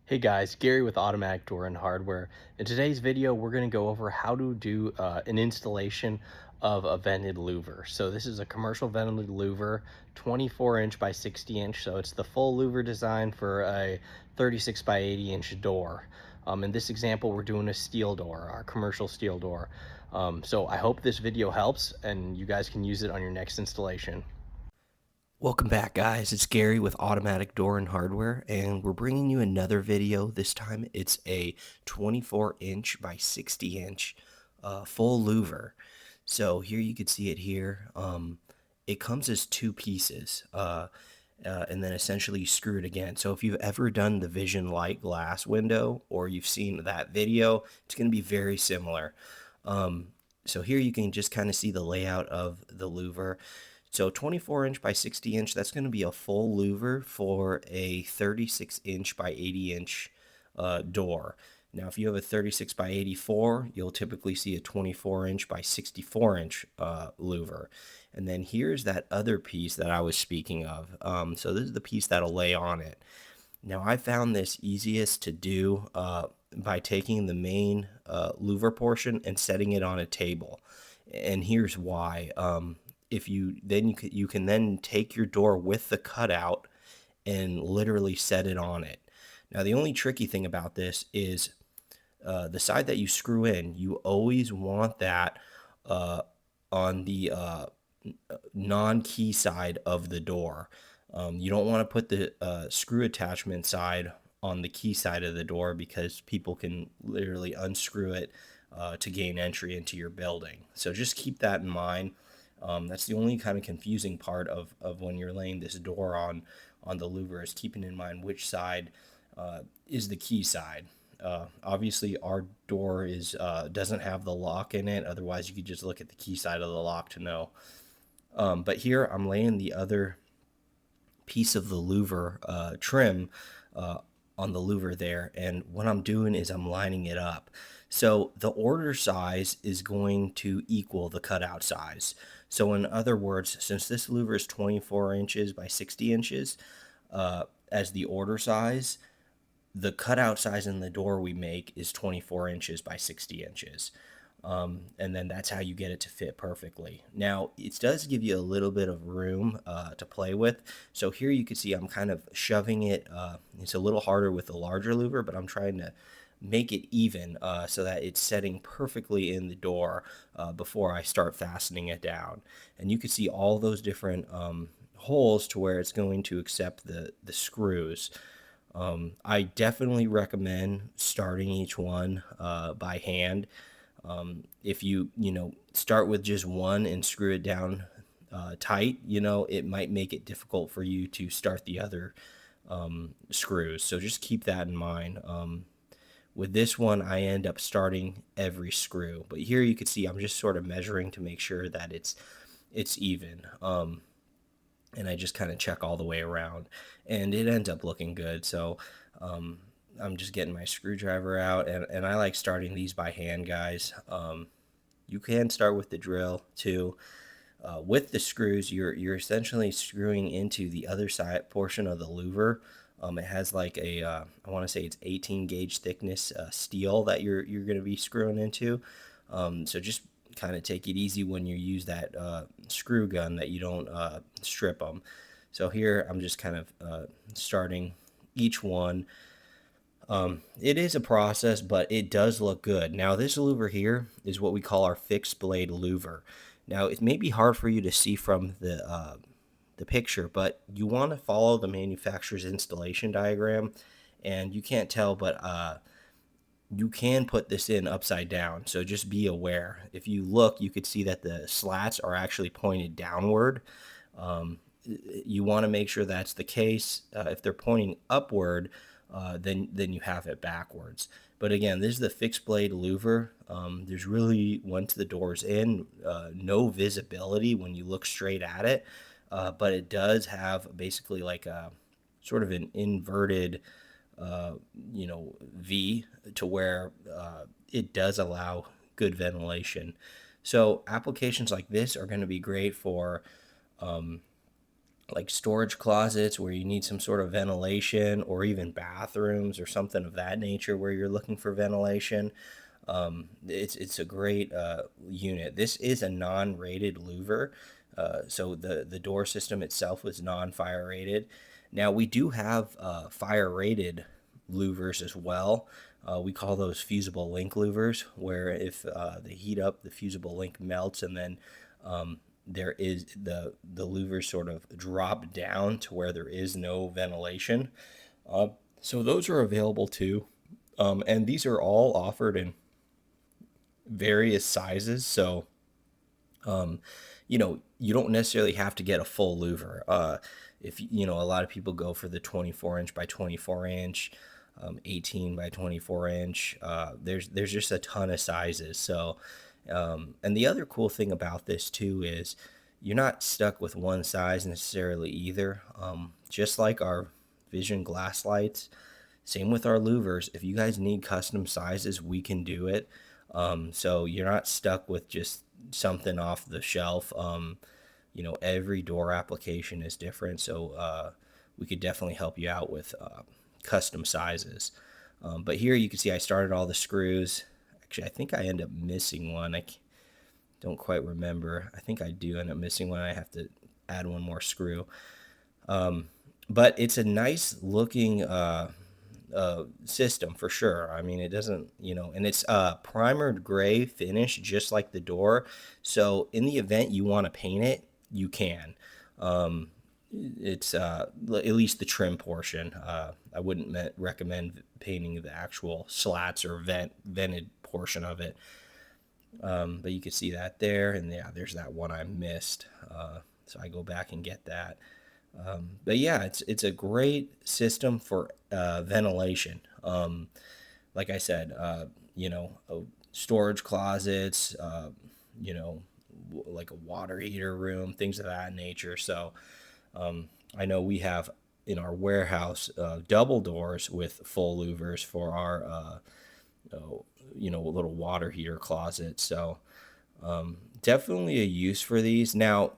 Hey guys, Gary with Automatic Door and Hardware. In today's video, we're going to go over how to do an installation of a vented louver. So this is a commercial vented louver, 24 inch by 60 inch. So it's the full louver design for a 36 by 80 inch door. In this example, we're doing a steel door, our commercial steel door. So I hope this video helps and you guys can use it on your next installation. Welcome back, guys. It's Gary with Automatic Door and Hardware, and we're bringing you another video. This time it's a 24 inch by 60 inch full louver. So here you can see it here. It comes as two pieces, and then essentially you screw it again. So if you've ever done the Vision Light glass window or you've seen that video, it's going to be very similar. So here you can just kind of see the layout of the louver. So 24 inch by 60 inch, that's going to be a full louver for a 36 inch by 80 inch door. Now, if you have a 36 by 84, you'll typically see a 24 inch by 64 inch louver. And then here's that other piece that I was speaking of. So this is the piece that'll lay on it. Now, I found this easiest to do by taking the main louver portion and setting it on a table. And here's why. If you then you can then take your door with the cutout and literally set it on it. Now, the only tricky thing about this is the side that you screw in. You always want that on the non-key side of the door. You don't want to put the screw attachment side on the key side of the door because people can literally unscrew it to gain entry into your building. So just keep that in mind. That's the only kind of confusing part of when you're laying this door on the louver, is keeping in mind which side is the key side. Obviously, our door doesn't have the lock in it. Otherwise, you could just look at the key side of the lock to know. But here I'm laying the other piece of the louver trim on the louver there, and what I'm doing is I'm lining it up. So the order size is going to equal the cutout size. So in other words, since this louver is 24 inches by 60 inches as the order size, the cutout size in the door we make is 24 inches by 60 inches. And then that's how you get it to fit perfectly. Now, it does give you a little bit of room to play with. So here you can see I'm kind of shoving it. It's a little harder with the larger louver, but I'm trying to make it even so that it's setting perfectly in the door before I start fastening it down. And you can see all those different holes to where it's going to accept the screws. I definitely recommend starting each one by hand. If you start with just one and screw it down tight, it might make it difficult for you to start the other screws. So just keep that in mind. With this one, I end up starting every screw, but here you can see I'm just sort of measuring to make sure that it's even. And I just kind of check all the way around, and it ends up looking good. So I'm just getting my screwdriver out, and I like starting these by hand, guys. You can start with the drill too. With the screws, you're essentially screwing into the other side portion of the louver. It has like I want to say it's 18 gauge thickness steel that you're going to be screwing into. So just kind of take it easy when you use that screw gun, that you don't strip them. So here I'm just kind of starting each one. It is a process, but it does look good. Now, this louver here is what we call our fixed blade louver. Now, it may be hard for you to see from the picture, but you want to follow the manufacturer's installation diagram, and you can't tell, but you can put this in upside down. So just be aware. If you look, you could see that the slats are actually pointed downward. You want to make sure that's the case. If they're pointing upward, then you have it backwards. But again, this is the fixed blade louver. There's really, once the door's in, no visibility when you look straight at it, but it does have basically like a sort of an inverted V, to where it does allow good ventilation. So applications like this are going to be great for like storage closets where you need some sort of ventilation, or even bathrooms or something of that nature where you're looking for ventilation. It's a great unit. This is a non-rated louver, so the door system itself was non-fire rated. Now we do have fire rated louvers as well. We call those fusible link louvers, where if they heat up, the fusible link melts, and then there is the louvers sort of drop down to where there is no ventilation. Uh, so those are available too, and these are all offered in various sizes. So you don't necessarily have to get a full louver. If a lot of people go for the 24 inch by 24 inch, 18 by 24 inch. There's just a ton of sizes. So, and the other cool thing about this too is you're not stuck with one size necessarily either. Just like our Vision glass lights, same with our louvers. If you guys need custom sizes, we can do it. So you're not stuck with just something off the shelf. Every door application is different, so we could definitely help you out with custom sizes. But here you can see I started all the screws. Actually, I think I end up missing one. Don't quite remember. I think I do end up missing one. I have to add one more screw. But it's a nice looking system for sure. I mean, it doesn't, and it's primered gray finish, just like the door. So in the event you want to paint it, you can. It's at least the trim portion. I wouldn't recommend painting the actual slats or vented portion of it. But you can see that there, and yeah, there's that one I missed. So I go back and get that. But yeah, it's a great system for ventilation. Like I said, storage closets, like a water heater room, things of that nature. So I know we have in our warehouse double doors with full louvers for our little water heater closet. So definitely a use for these. Now,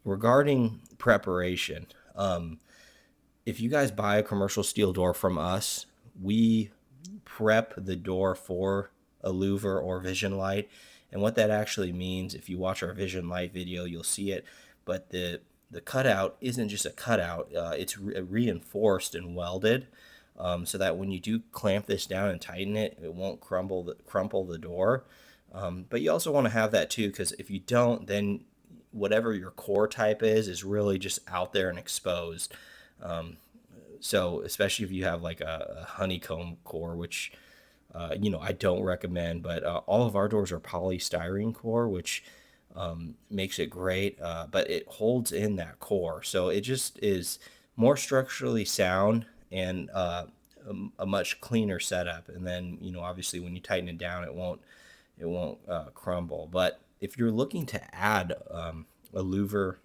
regarding preparation, if you guys buy a commercial steel door from us, we prep the door for a louver or vision light. And what that actually means, if you watch our vision light video, you'll see it. But the cutout isn't just a cutout, it's reinforced and welded, so that when you do clamp this down and tighten it, it won't crumple the door. But you also want to have that too, because if you don't, then whatever your core type is really just out there and exposed. So especially if you have like a honeycomb core, which I don't recommend, but all of our doors are polystyrene core, which makes it great, but it holds in that core, so it just is more structurally sound and a much cleaner setup. And then obviously when you tighten it down, it won't crumble. But if you're looking to add a louver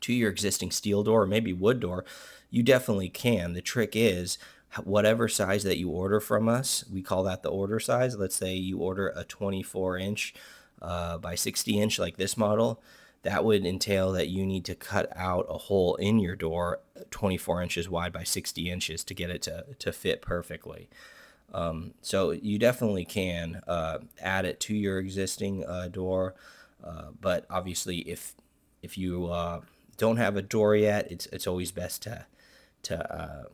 to your existing steel door or maybe wood door, you definitely can. The trick is whatever size that you order from us, we call that the order size. Let's say you order a 24 inch by 60 inch like this model. That would entail that you need to cut out a hole in your door 24 inches wide by 60 inches to get it to fit perfectly. So you definitely can add it to your existing door, but obviously if you don't have a door yet, it's always best to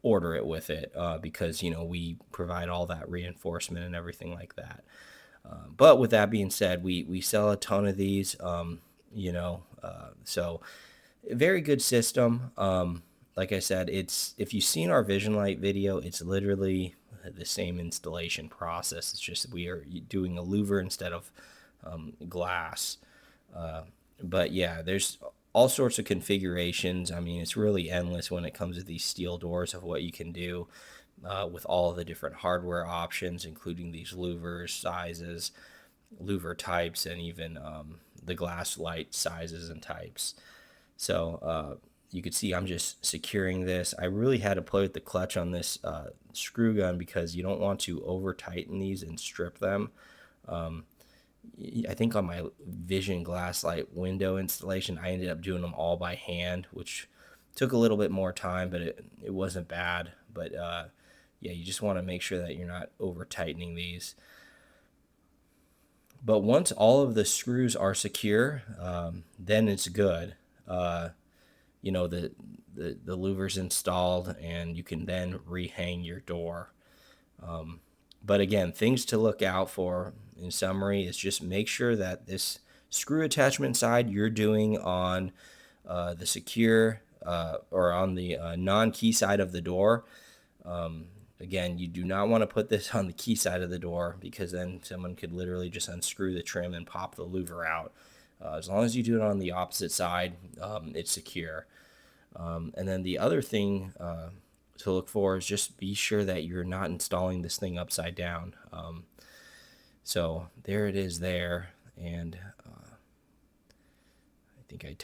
order it with it, because we provide all that reinforcement and everything like that. But with that being said, we sell a ton of these, so very good system. Like I said, if you've seen our Vision Light video, it's literally the same installation process. It's just we are doing a louver instead of glass. But yeah, there's all sorts of configurations. I mean, it's really endless when it comes to these steel doors of what you can do with all of the different hardware options, including these louvers, sizes, louver types, and even the glass light sizes and types. So you can see I'm just securing this. I really had to play with the clutch on this screw gun because you don't want to over tighten these and strip them. I think on my Vision glass light window installation, I ended up doing them all by hand, which took a little bit more time, but it wasn't bad. But yeah, you just want to make sure that you're not over tightening these. But once all of the screws are secure, then it's good. You know, the louver's installed, and you can then rehang your door. But again, things to look out for in summary is just make sure that this screw attachment side you're doing on the secure or on the non-key side of the door. Again, you do not want to put this on the key side of the door, because then someone could literally just unscrew the trim and pop the louver out. As long as you do it on the opposite side, it's secure. And then the other thing to look for is just be sure that you're not installing this thing upside down. So there it is there, and I think I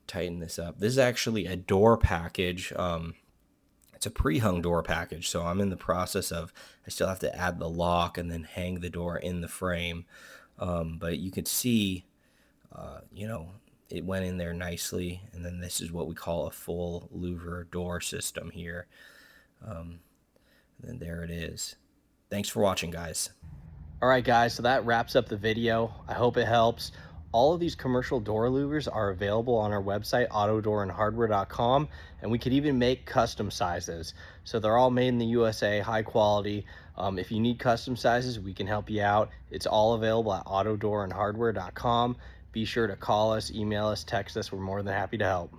tighten this up. This is actually a door package. It's a pre-hung door package, so I'm in the process of, I still have to add the lock and then hang the door in the frame. But you could see, you know, it went in there nicely, and then this is what we call a full louver door system here. And then there it is. Thanks for watching, guys. All right, guys, so that wraps up the video. I hope it helps. All of these commercial door louvers are available on our website, autodoorandhardware.com, and we could even make custom sizes. So they're all made in the USA, high quality. If you need custom sizes, we can help you out. It's all available at autodoorandhardware.com. Be sure to call us, email us, text us. We're more than happy to help.